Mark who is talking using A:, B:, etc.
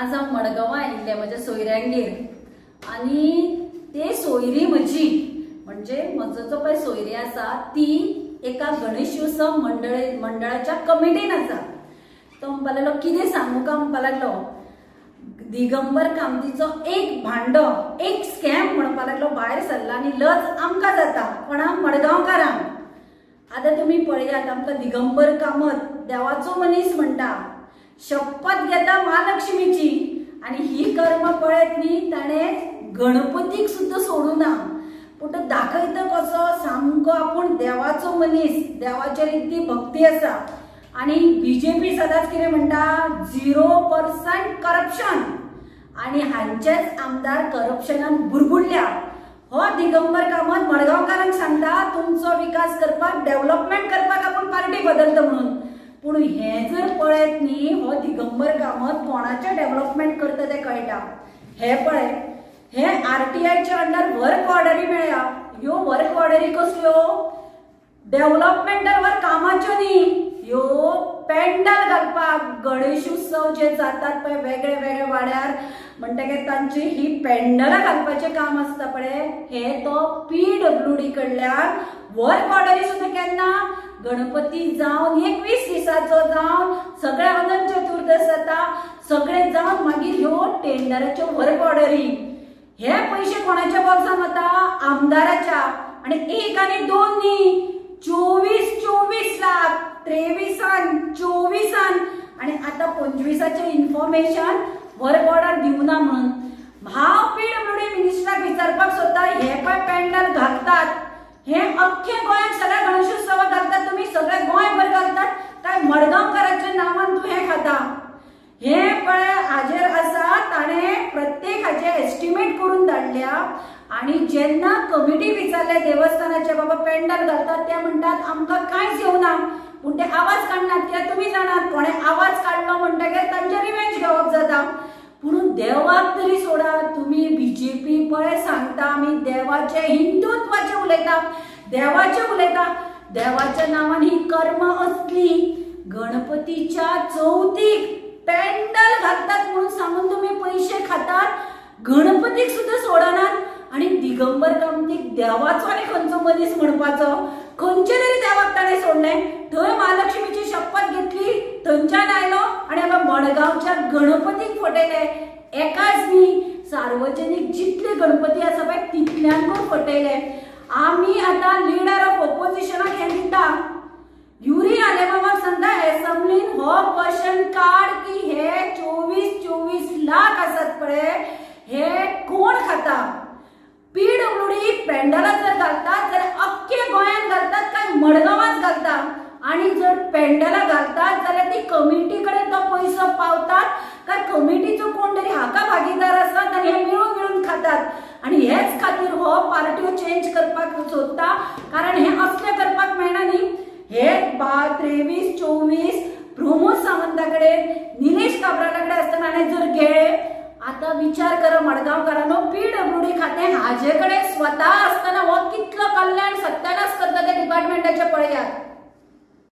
A: आज हांव मडगांवां आयिल्लें म्हज्या सोयऱ्यांगेर आनी ते सोयरी म्हजी म्हणजे म्हजो जो पळय सोयरी आसा ती एका गणेशोत्सव मंडळाच्या कमिटीन आसा। तो म्हणपाक लागलो कितें सांगू काय म्हणपाक लागलो, दिगंबर कामतीचो एक भांडो एक स्कॅम म्हणपाक लागलो भायर सरला आनी लज आमकां जाता कोणाक मडगांवकारांक। आता तुम्ही पळयात आमकां दिगंबर कामत देवाचो मनीस म्हणटा, शपथ घेता महालक्ष्मीची आणि ही कर्म पळयत न्ही ताणें गणपतीक सुद्धा सोडूना पूण तो दाखयता कसो सामको आपूण देवाचो मनीस, देवाचेर इतली भक्ती आसा। आणि बीजेपी सदांच कितें म्हणटा 0% करप्शन आणि हांचेच आमदार करप्शनान बुरबुडल्या। हो दिगंबर कामत मडगांवकारांक सांगता तुमचो विकास करपाक डेव्हलपमेंट करपाक आपूण पार्टी बदलता म्हणून, पूण हे जर पळयत न्ही हो दिगंबर कामत कोणाचे डेव्हलपमेंट करता ते कळटा। हे पळय हे आरटीआयच्या अंडर वर्क ऑर्डरी मेळ्ळ्या, ह्यो वर्क ऑर्डरी कसल्यो डेव्हलपमेंटावर कामाच्यो न्ही, ह्यो पेंडल घालपाक गणेशोत्सव जे जातात पळय वेगळे वेगळे वाड्यार म्हणटकीर तांची ही पेंडलां घालपाचें काम आसता पळय हे तो PWD कडल्यान वर्क ऑर्डरी सुद्दां केन्ना गणपती जावन 21 दिसाचो जावन सगळे अनंत चतुर्दश जाता सगळे जावन मागीर ह्यो टेंडराच्यो वर्क ऑर्डरी हे पैसे कोणाच्या बॉक्सान वता आमदाराच्या। आणि एक आनी दोन न्ही 24 लाख 23 24 आणि आता 25चे इन्फॉर्मेशन वर्क ऑर्डर दिवना म्हणून हांव PWD मिनिस्टराक विचारपाक सोदता हे पळय पेंडल घालतात हे अख्खे गोंयात सगळ्या गणेशोत्सवाक घालतात तुम्ही सगळे गोंयभर घालतात काय मडगांवकाराच्या नावान तू हे खाता हे पळय हाजेर आसा ताणें प्रत्येकाचे एस्टिमेट करून धाडल्या। आणि जेन्ना कमिटी विचारले देवस्थानाचे बाबा पेंडल घालतात ते म्हणतात आमकां कांयच येवना पूण ते आवाज काडनात कित्याक तुमी जाणात कोणे आवाज काडलो म्हणटकीर तांचे रिवेंज घेवप जाता। पूण देवाक तरी सोडा तुम्ही बीजेपी पळय सांगता आमी देवाचे हिंदुत्वाचे उलयता देवाचे उलयता देवाच्या नावान ही कर्म असली गणपतीच्या चवथीक पेंडल घालतात म्हणून सांगून तुम्ही पैसे खातात गणपतीक सुद्धा सोडनात आणि दिगंबर कामतीक देवाचो आणि खंयचो मनीस म्हणपाचो खंयचे तरी देवाक ताणें सोडलें थंय महालक्ष्मीची शपथ घेतली थंयच्यान आयलो आणि हांगा मडगांवच्या गणपतीक फटयले एकाच न्ही सार्वजनीक जितले गणपती आसा पळय तितल्यांकूय फटयले। आमी आतां लिडर ऑफ ऑपोजिशनाक हें दिता युरी आलेमामाक सांगता असेंब्लीन हो क्वेश्चन काड की हे 24 लाख आसात पळय हे कोण खाता। PWD पेंडलां जर घालतात जाल्यार अख्खे गोंयान घालतात काय मडगांवांच घालतात आणि जर पेंडलां घालतात जाल्यार ती कमिटी कडेन तो पयसो पावतात काय कमिटीचो कोण तरी हाका भागीदार आसतात आनी हे मिळून खातात। आणि हेच खातीर हो पार्ट्यो चेंज करपाक सोदता कारण हे असले करपाक मेळना न्ही। हे 23 24 प्रमोद सावंता कडेन निलेश काब्राला कडेन आसतना हाणें जर गेले आता विचार करा मडगांवकारांनो PWD खातें हाजे कडेन स्वता आसतना हो कितलो कल्याण सत्यानाश करता त्या डिपार्टमेंटाचे पळयात।